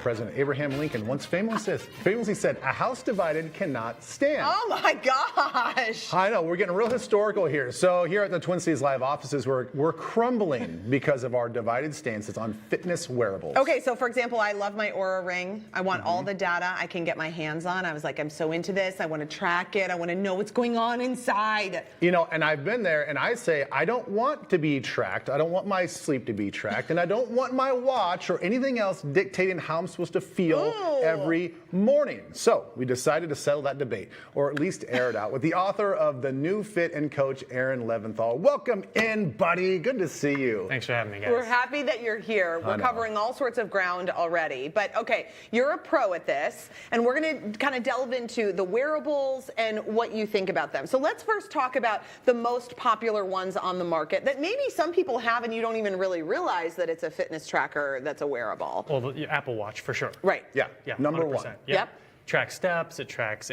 President Abraham Lincoln once famously said, "A house divided cannot stand." Oh my gosh! I know, we're getting real historical here. So here at the Twin Cities Live offices, we're crumbling because of our divided stances on fitness wearables. Okay, so for example, I love my Oura Ring. I want all the data I can get my hands on. I was like, I'm so into this. I want to track it. I want to know what's going on inside. You know, and I've been there, and I say, I don't want to be tracked. I don't want my sleep to be tracked, and I don't want my watch or anything else dictating how I'm supposed to feel every morning. So we decided to settle that debate, or at least air it out, with the author of The New Fit and Coach, Aaron Leventhal. Welcome in, buddy. Good to see you. Thanks for having me, guys. We're happy that you're here. We're covering all sorts of ground already. But okay, you're a pro at this, and we're going to kind of delve into the wearables and what you think about them. So let's first talk about the most popular ones on the market that maybe some people have and you don't even really realize that it's a fitness tracker that's a wearable. Well, the Apple Watch, for sure. Right. Yeah, number 100%. one. Yep. Tracks steps, it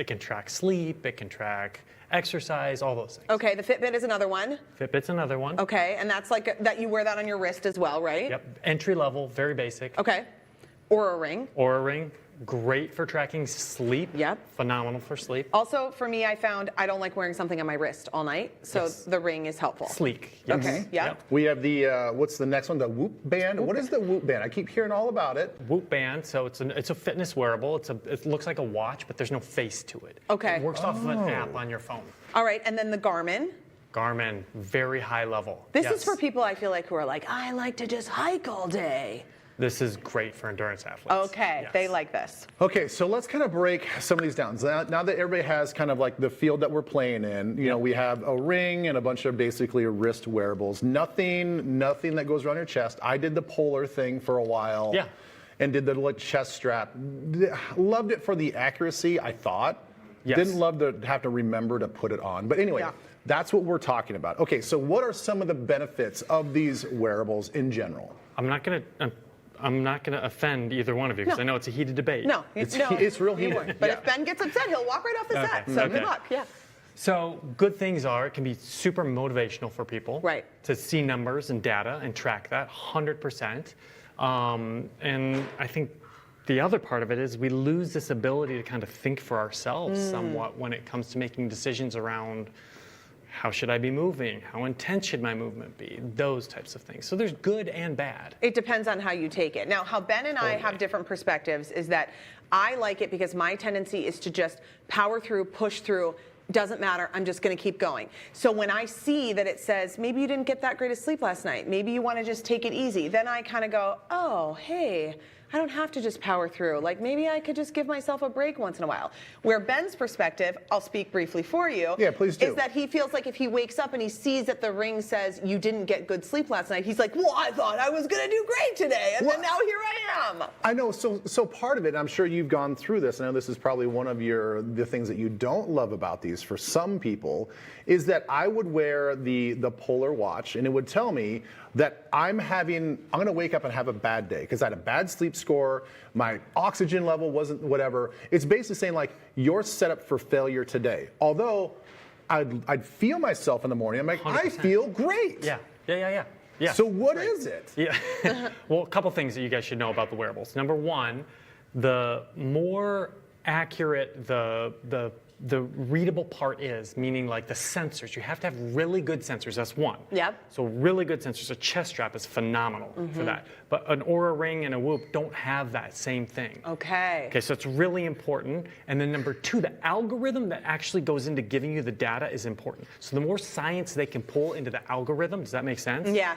can track sleep, it can track exercise, all those things. Okay, the Fitbit is another one. Fitbit's another one. Okay, and that's like that you wear that on your wrist as well, right? Yep. Entry level, very basic. Okay. Oura Ring. Oura Ring, great for tracking sleep. Yep. Phenomenal for sleep. Also, for me, I found I don't like wearing something on my wrist all night, so Yes. the ring is helpful. Sleek. Yes. Okay, yep. We have the, what's the next one? The Whoop Band. What is the Whoop Band? I keep hearing all about it. Whoop Band, so it's a fitness wearable. It looks like a watch, but there's no face to it. Okay. It works off of an app on your phone. All right, and then the Garmin. Garmin, very high level. This Yes. is for people I feel like who are like, I like to just hike all day. This is great for endurance athletes. Okay, Yes. they like this. Okay, so let's kind of break some of these down. So now that everybody has kind of like the field that we're playing in, you know, we have a ring and a bunch of basically wrist wearables. Nothing that goes around your chest. I did the Polar thing for a while. Yeah. And did the like chest strap. Loved it for the accuracy, I thought. Yes. Didn't love to have to remember to put it on. But anyway, Yeah. that's what we're talking about. Okay, so what are some of the benefits of these wearables in general? I'm not gonna offend either one of you because No. I know it's a heated debate. No, It's real you heated. weren't. But Yeah. if Ben gets upset, he'll walk right off the Okay. set. So Okay. good luck. Yeah. So good things are it can be super motivational for people. Right. To see numbers and data and track that 100%. And I think the other part of it is we lose this ability to kind of think for ourselves somewhat when it comes to making decisions around how should I be moving? How intense should my movement be? Those types of things. So there's good and bad. It depends on how you take it. Now, how Ben and I have different perspectives is that I like it because my tendency is to just power through, push through. Doesn't matter, I'm just gonna keep going. So when I see that it says, maybe you didn't get that great of sleep last night, maybe you wanna just take it easy, then I kinda go, oh, hey, I don't have to just power through. Like maybe I could just give myself a break once in a while. Where Ben's perspective, I'll speak briefly for you, Yeah, please do. is that he feels like if he wakes up and he sees that the ring says you didn't get good sleep last night, he's like, well, I thought I was gonna do great today, and then now here I am. I know, so part of it, and I'm sure you've gone through this, I know this is probably one of the things that you don't love about these for some people, is that I would wear the Polar watch and it would tell me that I'm gonna wake up and have a bad day because I had a bad sleep score, my oxygen level wasn't whatever. It's basically saying like, you're set up for failure today. Although I'd feel myself in the morning, I'm like, 100%. I feel great. Yeah. So what is it? Yeah. Well, a couple things that you guys should know about the wearables. Number one, the more accurate the readable part is, meaning like the sensors. You have to have really good sensors. That's one. Yep. So really good sensors. A chest strap is phenomenal for that. But an Oura Ring and a Whoop don't have that same thing. Okay. Okay, so it's really important. And then number two, the algorithm that actually goes into giving you the data is important. So the more science they can pull into the algorithm, does that make sense? Yeah.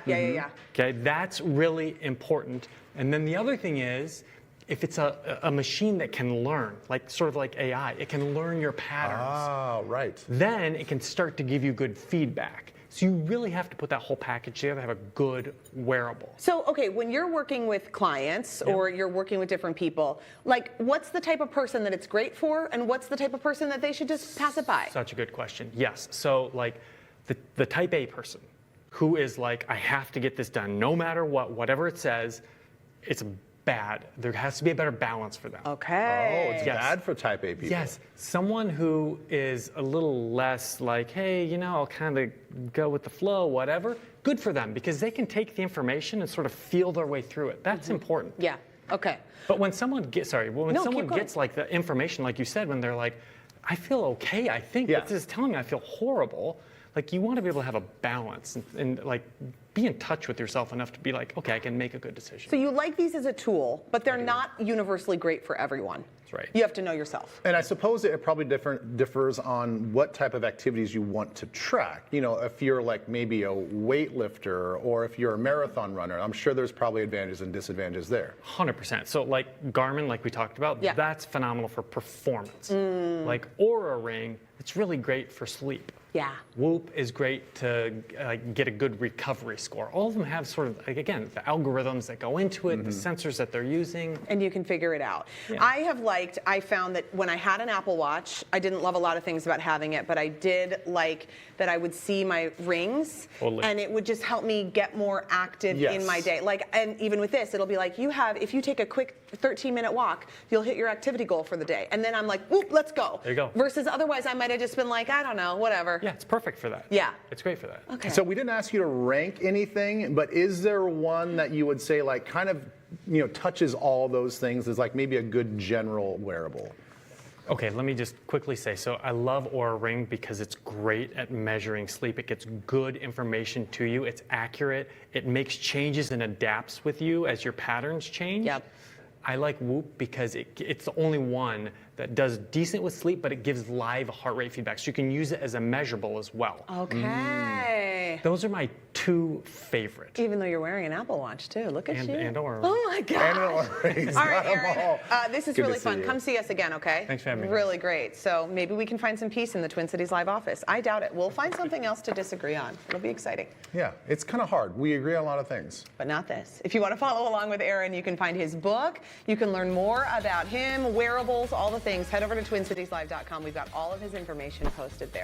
Okay, that's really important. And then the other thing is, if it's a machine that can learn, like sort of like AI, it can learn your patterns. Ah, right. Then it can start to give you good feedback. So you really have to put that whole package together to have a good wearable. So, okay, when you're working with clients or you're working with different people, like what's the type of person that it's great for and what's the type of person that they should just pass it by? Such a good question. Yes, so like the type A person who is like, I have to get this done no matter what, whatever it says, it's bad. There has to be a better balance for them. Okay. Oh, it's Yes. bad for type A people. Yes, someone who is a little less like, hey, you know, I'll kind of go with the flow, whatever, good for them because they can take the information and sort of feel their way through it. That's important. Yeah. Okay. But when someone gets, sorry, when No, someone keep going. gets like the information, like you said, when they're like, I feel okay, I think Yeah. this is telling me I feel horrible. Like you want to be able to have a balance and like be in touch with yourself enough to be like, okay, I can make a good decision. So you like these as a tool, but they're not universally great for everyone. That's right. You have to know yourself. And I suppose it probably differs on what type of activities you want to track. You know, if you're like maybe a weightlifter or if you're a marathon runner, I'm sure there's probably advantages and disadvantages there. 100%. So like Garmin, like we talked about, Yeah. that's phenomenal for performance. Like Aura Ring, it's really great for sleep. Yeah. Whoop is great to get a good recovery score. All of them have sort of, like, again, the algorithms that go into it, the sensors that they're using. And you can figure it out. Yeah. I found that when I had an Apple Watch, I didn't love a lot of things about having it, but I did like that I would see my rings, Totally. and it would just help me get more active Yes. in my day. Like, and even with this, it'll be like, if you take a quick 13-minute walk, you'll hit your activity goal for the day. And then I'm like, whoop, let's go. There you go. Versus otherwise, I might have just been like, I don't know, whatever. Yeah, it's perfect for that. Yeah. It's great for that. Okay. So we didn't ask you to rank anything, but is there one that you would say like kind of, you know, touches all those things as like maybe a good general wearable? Okay, let me just quickly say, so I love Aura Ring because it's great at measuring sleep. It gets good information to you. It's accurate. It makes changes and adapts with you as your patterns change. Yep. I like Whoop because it's the only one that does decent with sleep, but it gives live heart rate feedback. So you can use it as a measurable as well. Okay. Those are my two favorite. Even though you're wearing an Apple Watch too, look at you. And Aura. Oh my God. And Aura Rings, All got right, 'em Aaron. all. This is Good to really see fun. you. Come see us again, okay? Thanks for having me. Really great. So maybe we can find some peace in the Twin Cities Live office. I doubt it. We'll find something else to disagree on. It'll be exciting. Yeah, it's kind of hard. We agree on a lot of things. But not this. If you want to follow along with Aaron, you can find his book. You can learn more about him, wearables, all the things. Head over to TwinCitiesLive.com. We've got all of his information posted there.